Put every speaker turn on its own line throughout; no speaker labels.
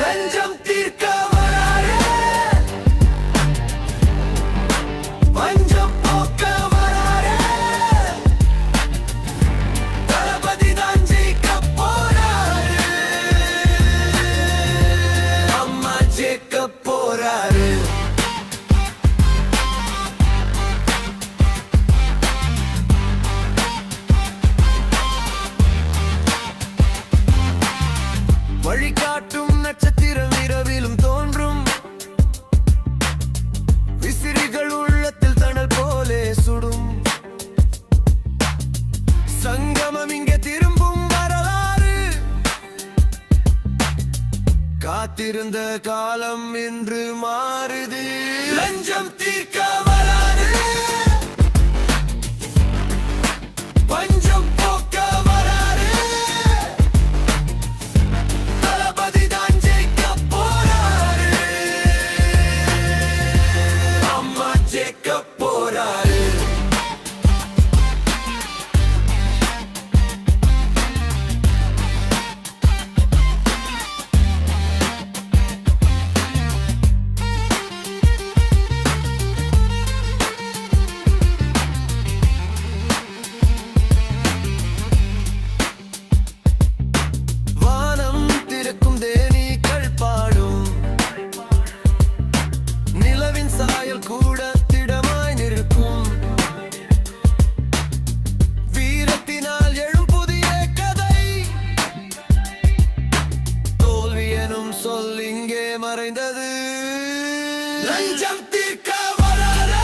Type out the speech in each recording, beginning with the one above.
லஞ்சம் தீர்க்க வராரே, பஞ்சம் போக்க வராரே, தளபதி தான் ஜெயிக்க போறாரு, அம்மா ஜெயிக்க போறாரு. வழிகாட்டும் நட்சத்திரம் இரவிலும் தோன்றும், விசிறிகள் உள்ளத்தில் தணல் போலே சுடும், சங்கமம் இங்கே திரும்பும் வரலாறு, காத்திருந்த காலம் இன்று மாறுது. லஞ்சம் தீர்க்க வராரு, பஞ்சம் போக்க வராரு, தளபதி தான் ஜெயிக்க போறாரு, அம்மா ஜெயிக்க போறாரு. வானம் திறக்கும் தேனீக்கள் பாடும், நிலவின் சாயல் கூட திடமாய் நிற்கும், வீரத்தினால் எழும் புதிய கதை, தோல்வி எனும் சொல் இங்கே மறைந்தது. லஞ்சம் தீர்க்க வராரே,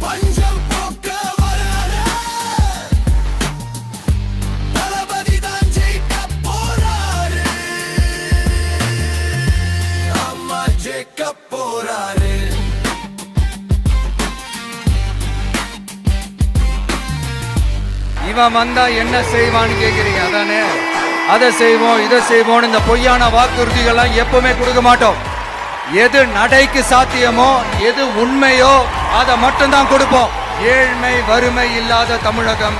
பஞ்சம் போக்க வராரே, தளபதி தான் ஜெயிக்க போறாரு, அம்மா ஜெயிக்க போறாரு.
இவன் வந்தா என்ன செய்வான்னு கேக்குறீங்க அதானே? அதை செய்வோம் இதை செய்வோம் இந்த பொய்யான வாக்குறுதிகள்லாம் எப்பவுமே கொடுக்க மாட்டோம். எது நடைக்கு சாத்தியமோ எது உண்மையோ அதை மட்டும்தான் கொடுப்போம். ஏழ்மை வறுமை இல்லாத தமிழகம்,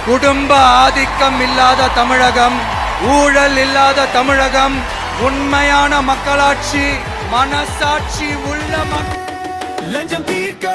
குடும்ப ஆதிக்கம் இல்லாத தமிழகம், ஊழல் இல்லாத தமிழகம், உண்மையான மக்களாட்சி, மனசாட்சி உள்ள
லஞ்சம் தீர்க்க